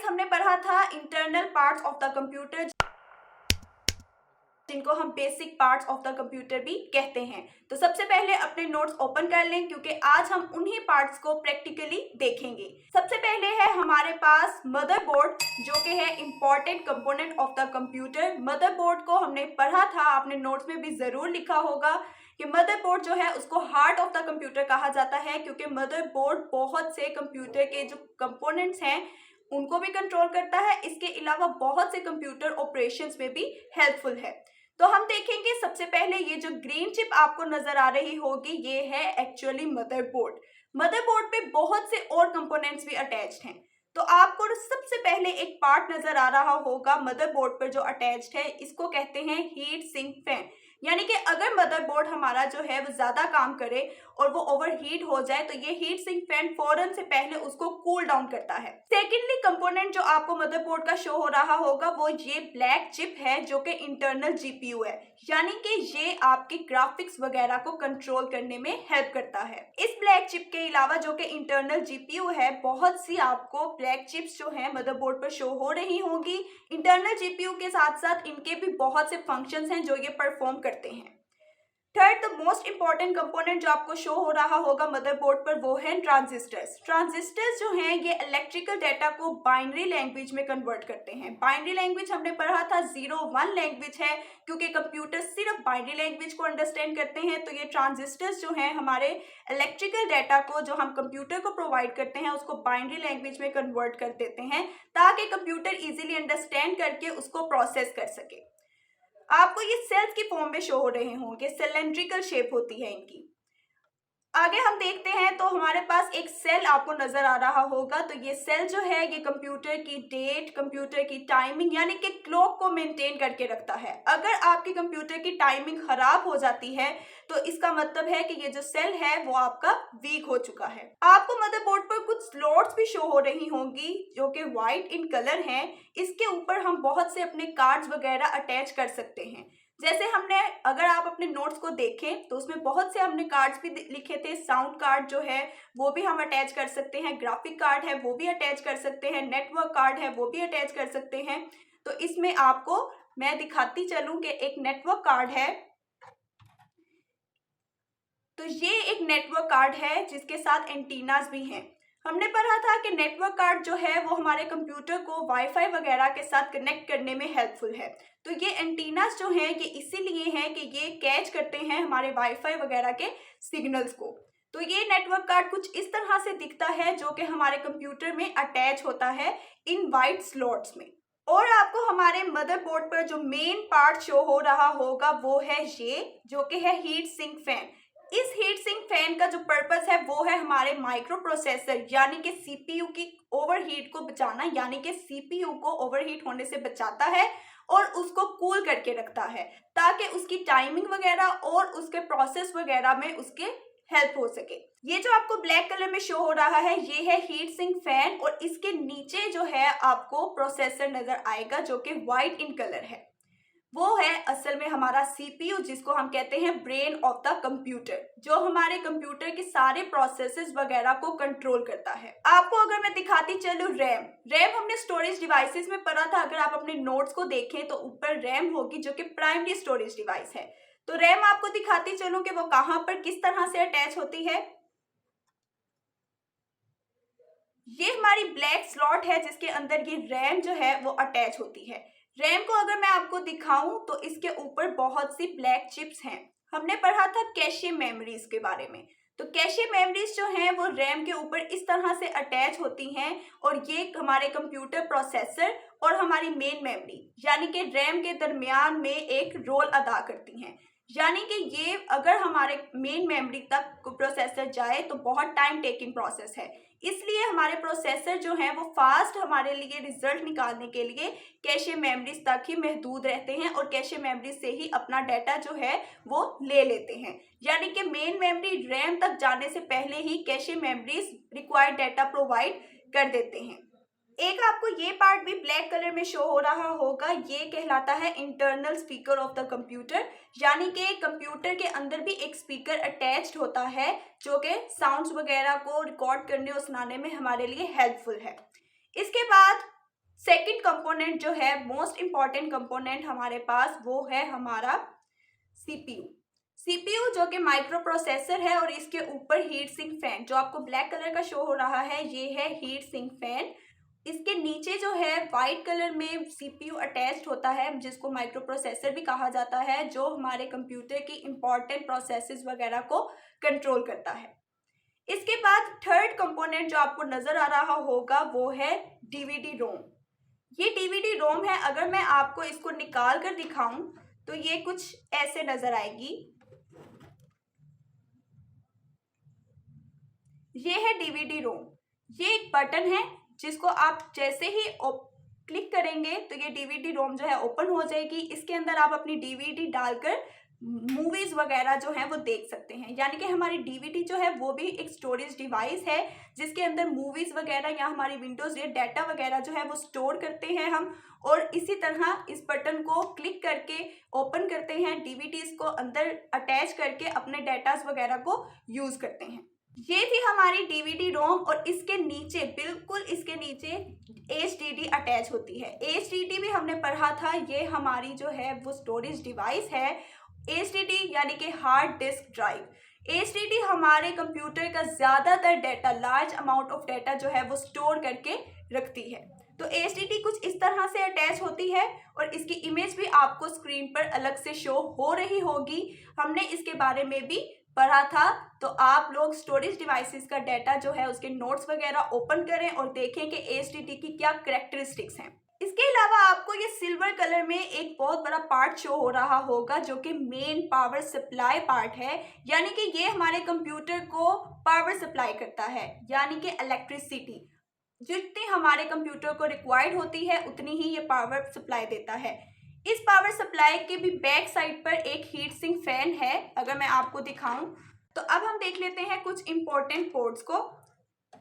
हमने पढ़ा था internal parts of the computer, जिनको हम basic parts of the computer भी कहते हैं। तो सबसे पहले अपने नोट्स ओपन कर लें क्योंकि आज हम उन्हीं पार्ट्स को प्रैक्टिकली देखेंगे। सबसे पहले है हमारे पास मदरबोर्ड, जो कि है important component of the computer. Motherboard को हमने पढ़ा था, आपने नोट्स में भी जरूर लिखा होगा कि मदरबोर्ड जो है उसको हार्ट ऑफ द कंप्यूटर कहा जाता है, क्योंकि मदरबोर्ड बहुत से कंप्यूटर के जो कंपोनेंट्स हैं उनको भी कंट्रोल करता है। इसके अलावा बहुत से कंप्यूटर ऑपरेशंस में भी हेल्पफुल है। तो हम देखेंगे सबसे पहले ये जो ग्रीन चिप आपको नजर आ रही होगी ये है एक्चुअली मदरबोर्ड। मदरबोर्ड पे बहुत से और कंपोनेंट्स भी अटैच्ड हैं। तो आपको सबसे पहले एक पार्ट नजर आ रहा होगा मदरबोर्ड पर जो अटैच्ड है, इसको कहते हैं हीट सिंक फैन। यानी कि अगर मदरबोर्ड हमारा जो है वो ज्यादा काम करे और वो ओवरहीट हो जाए तो ये हीट सिंक फैन फौरन से पहले उसको कूल डाउन करता है। सेकेंडली कंपोनेंट जो आपको मदरबोर्ड का शो हो रहा होगा वो ये ब्लैक चिप है, जो कि इंटरनल जीपीयू है। यानी कि ये आपके ग्राफिक्स वगैरह को कंट्रोल करने में हेल्प करता है। इस ब्लैक चिप के अलावा जो कि इंटरनल जीपीयू है, बहुत सी आपको ब्लैक चिप्स जो है मदरबोर्ड पर शो हो रही होंगी। इंटरनल जीपीयू के साथ साथ इनके भी बहुत से फंक्शंस हैं जो ये परफॉर्म करते हैं। Third the most important component जो आपको शो हो रहा होगा मदरबोर्ड पर वो है ट्रांजिस्टर्स। ट्रांजिस्टर्स जो हैं ये इलेक्ट्रिकल डेटा को बाइनरी लैंग्वेज में कन्वर्ट करते हैं। बाइनरी लैंग्वेज हमने पढ़ा था 0-1 लैंग्वेज है, क्योंकि कंप्यूटर सिर्फ बाइनरी लैंग्वेज को अंडरस्टैंड करते हैं। तो ये ट्रांजिस्टर्स जो हैं हमारे इलेक्ट्रिकल डेटा को जो हम कंप्यूटर को प्रोवाइड करते हैं उसको बाइनरी लैंग्वेज में कन्वर्ट कर देते हैं, ताकि कंप्यूटर इजीली अंडरस्टैंड करके उसको प्रोसेस कर सके। आपको ये सेल्स की फॉर्म में शो हो रहे होंगे, सिलेंड्रिकल शेप होती है इनकी। आगे हम देखते हैं तो हमारे पास एक सेल आपको नजर आ रहा होगा। तो ये सेल जो है ये कंप्यूटर की डेट, कंप्यूटर की टाइमिंग यानी कि क्लॉक को मेंटेन करके रखता है। अगर आपके कंप्यूटर की टाइमिंग खराब हो जाती है तो इसका मतलब है कि ये जो सेल है वो आपका वीक हो चुका है। आपको मदरबोर्ड पर कुछ स्लॉट्स भी शो हो रही होंगी जो कि व्हाइट इन कलर हैं। इसके ऊपर हम बहुत से अपने कार्ड्स वगैरह अटैच कर सकते हैं। जैसे हमने, अगर आप अपने नोट्स को देखें तो उसमें बहुत से हमने कार्ड्स भी लिखे थे। साउंड कार्ड जो है वो भी हम अटैच कर सकते हैं, ग्राफिक कार्ड है वो भी अटैच कर सकते हैं, नेटवर्क कार्ड है वो भी अटैच कर सकते हैं। तो इसमें आपको मैं दिखाती चलूं कि एक नेटवर्क कार्ड है। तो ये एक नेटवर्क कार्ड है जिसके साथ एंटीनास भी हैं। हमने पढ़ा था कि नेटवर्क कार्ड जो है वो हमारे कंप्यूटर को वाईफाई वगैरह के साथ कनेक्ट करने में हेल्पफुल है। तो ये एंटीनास जो हैं ये इसीलिए हैं कि ये कैच करते हैं हमारे वाईफाई वगैरह के सिग्नल्स को। तो ये नेटवर्क कार्ड कुछ इस तरह से दिखता है, जो कि हमारे कंप्यूटर में अटैच होता है इन वाइट स्लॉट्स में। और आपको हमारे मदरबोर्ड पर जो मेन पार्ट शो हो रहा होगा वो है ये, जो कि है हीट सिंक फैन। इस हीट सिंक फैन का जो पर्पस है वो है हमारे माइक्रो प्रोसेसर यानी कि सीपीयू की ओवरहीट को बचाना, यानी कि सीपीयू को ओवरहीट होने से बचाता है और उसको कूल करके रखता है, ताकि उसकी टाइमिंग वगैरह और उसके प्रोसेस वगैरह में उसके हेल्प हो सके। ये जो आपको ब्लैक कलर में शो हो रहा है ये है हीट सिंक फैन, और इसके नीचे जो है आपको प्रोसेसर नजर आएगा जो कि व्हाइट इन कलर है। वो है असल में हमारा सीपीयू, जिसको हम कहते हैं ब्रेन ऑफ द कंप्यूटर, जो हमारे कंप्यूटर के सारे प्रोसेसेस वगैरह को कंट्रोल करता है। आपको अगर मैं दिखाती चलूं रैम हमने स्टोरेज डिवाइसेस में पढ़ा था। अगर आप अपने नोट्स को देखें तो ऊपर रैम होगी जो कि प्राइमरी स्टोरेज डिवाइस है। तो रैम आपको दिखाती चलूं कि वो कहां पर किस तरह से अटैच होती है। ये हमारी ब्लैक स्लॉट है जिसके अंदर ये रैम जो है वो अटैच होती है। रैम को अगर मैं आपको दिखाऊं तो इसके ऊपर बहुत सी ब्लैक चिप्स हैं। हमने पढ़ा था कैशे मेमोरीज के बारे में। तो कैशे मेमोरीज जो हैं वो रैम के ऊपर इस तरह से अटैच होती हैं, और ये हमारे कंप्यूटर प्रोसेसर और हमारी मेन मेमोरी यानी कि रैम के दरमियान में एक रोल अदा करती हैं। यानी कि ये अगर हमारे मेन मेमोरी तक प्रोसेसर जाए तो बहुत टाइम टेकिंग प्रोसेस है, इसलिए हमारे प्रोसेसर जो हैं वो फास्ट हमारे लिए रिजल्ट निकालने के लिए कैशे मेमोरीज तक ही महदूद रहते हैं, और कैशे मेमोरीज से ही अपना डाटा जो है वो ले लेते हैं। यानी कि मेन मेमोरी रैम तक जाने से पहले ही cache memories required data provide कर देते हैं। एक आपको ये पार्ट भी ब्लैक कलर में शो हो रहा होगा, ये कहलाता है internal speaker of the computer. यानी कि कंप्यूटर के अंदर भी एक स्पीकर अटैच्ड होता है जो कि साउंड्स वगैरह को रिकॉर्ड करने और सुनाने में हमारे लिए हेल्पफुल है। इसके बाद सेकंड कंपोनेंट जो है मोस्ट इम्पॉर्टेंट कंपोनेंट हमारे पास, वो है हमारा सीपीयू। सीपीयू जो कि माइक्रो प्रोसेसर है और इसके ऊपर हीट सिंक फैन, जो आपको ब्लैक कलर का शो हो रहा है, ये है हीट सिंक फैन। इसके नीचे जो है वाइट कलर में सीपीयू अटैच्ड होता है, जिसको माइक्रो प्रोसेसर भी कहा जाता है, जो हमारे कंप्यूटर की इंपॉर्टेंट प्रोसेसेस वगैरह को कंट्रोल करता है। इसके बाद थर्ड कंपोनेंट जो आपको नजर आ रहा होगा वो है डीवीडी रोम। ये डीवीडी रोम है, अगर मैं आपको इसको निकाल कर दिखाऊं तो ये कुछ ऐसे नजर आएगी। ये है डीवीडी रोम। ये एक बटन है जिसको आप जैसे ही क्लिक करेंगे तो ये डीवीडी रोम जो है ओपन हो जाएगी। इसके अंदर आप अपनी डीवीडी डालकर मूवीज वगैरह जो है वो देख सकते हैं। यानी कि हमारी डीवीडी जो है वो भी एक स्टोरेज डिवाइस है, जिसके अंदर मूवीज वगैरह या हमारी विंडोज या डाटा वगैरह जो है वो स्टोर करते हैं हम, और इसी तरह इस बटन को क्लिक करके ओपन करते हैं, डीवीडीज को अंदर अटैच करके अपने डाटाज वगैरह को यूज करते हैं। ये थी हमारी डीवीडी रोम, और इसके नीचे, बिल्कुल इसके नीचे HDD अटैच होती है। HDD भी हमने पढ़ा था, ये हमारी जो है वो स्टोरेज डिवाइस है। HDD यानी कि हार्ड डिस्क ड्राइव। HDD हमारे कंप्यूटर का ज़्यादातर data, large amount of data जो है वो स्टोर करके रखती है। तो HDD कुछ इस तरह से अटैच होती है, और इसकी इमेज भी आपको स्क्रीन पर अलग से शो हो रही होगी। हमने इसके बारे में भी पढ़ा था। तो आप लोग स्टोरेज डिवाइसेस का डाटा जो है उसके नोट्स वगैरह ओपन करें और देखें कि HDD की क्या कैरेक्टरिस्टिक्स हैं। इसके अलावा आपको ये सिल्वर कलर में एक बहुत बड़ा पार्ट शो हो रहा होगा, जो कि मेन पावर सप्लाई पार्ट है। यानी कि ये हमारे कंप्यूटर को पावर सप्लाई करता है, यानी कि इलेक्ट्रिसिटी जितनी हमारे कंप्यूटर को रिक्वायर्ड होती है उतनी ही ये पावर सप्लाई देता है। इस पावर सप्लाई के भी बैक साइड पर एक हीट सिंक फैन है, अगर मैं आपको दिखाऊं तो। अब हम देख लेते हैं कुछ इंपॉर्टेंट पोर्ट्स को।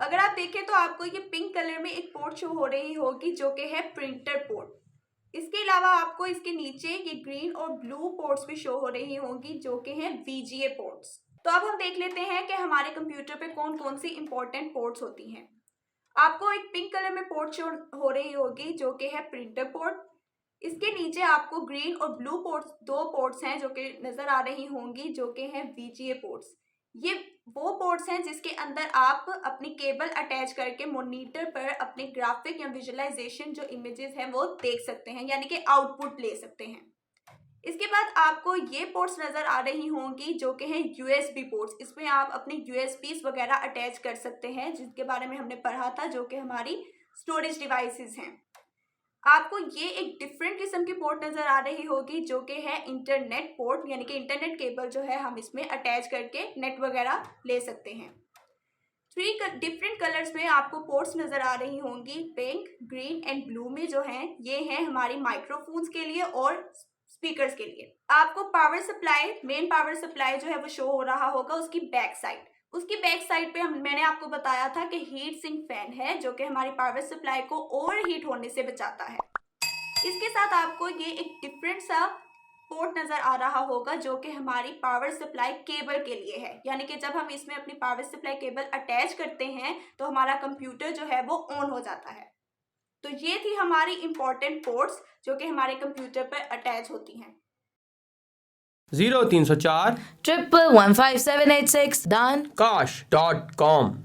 अगर आप देखें तो आपको ये पिंक कलर में एक पोर्ट शो हो रही होगी, जो कि है प्रिंटर पोर्ट। इसके अलावा आपको इसके नीचे ये ग्रीन और ब्लू पोर्ट्स भी शो हो रही होंगी, जो कि हैं VGA पोर्ट्स। तो अब हम देख लेते हैं कि हमारे कंप्यूटर पे कौन कौन सी इंपॉर्टेंट पोर्ट्स होती हैं। आपको एक पिंक कलर में पोर्ट शो हो रही होगी, जो कि है प्रिंटर पोर्ट। इसके नीचे आपको ग्रीन और ब्लू पोर्ट्स, दो पोर्ट्स हैं जो कि नजर आ रही होंगी, जो कि हैं VGA पोर्ट्स। ये वो पोर्ट्स हैं जिसके अंदर आप अपनी केबल अटैच करके मॉनिटर पर अपने ग्राफिक या विजुअलाइजेशन जो इमेजेस हैं वो देख सकते हैं, यानी कि आउटपुट ले सकते हैं। इसके बाद आपको ये पोर्ट्स नजर आ रही होंगी, जो कि हैं USB पोर्ट्स। इसमें आप अपने USBs वगैरह अटैच कर सकते हैं, जिसके बारे में हमने पढ़ा था, जो कि हमारी स्टोरेज डिवाइसेस हैं। आपको ये एक डिफरेंट किस्म की पोर्ट नजर आ रही होगी, जो कि है इंटरनेट पोर्ट, यानी कि इंटरनेट केबल जो है हम इसमें अटैच करके नेट वगैरह ले सकते हैं। 3 डिफरेंट कलर्स में आपको पोर्ट्स नजर आ रही होंगी, पिंक, ग्रीन एंड ब्लू में जो हैं ये हैं हमारी माइक्रोफोन्स के लिए और स्पीकर्स के लिए। आपको power supply, main power supply जो है वो शो हो रहा होगा उसकी बैक साइड। उसकी बैक साइड पे मैंने आपको बताया था कि हीट सिंक फैन है, जो कि हमारी पावर सप्लाई को ओवर हीट होने से बचाता है। इसके साथ आपको ये एक डिफरेंट सा पोर्ट नजर आ रहा होगा, जो कि हमारी पावर सप्लाई केबल के लिए है। यानी कि जब हम इसमें अपनी पावर सप्लाई केबल अटैच करते हैं तो हमारा कंप्यूटर जो है वो ऑन हो जाता है। तो ये थी हमारी इंपॉर्टेंट पोर्ट्स जो कि हमारे कंप्यूटर पर अटैच होती हैं। 0304 1115786 done kash.com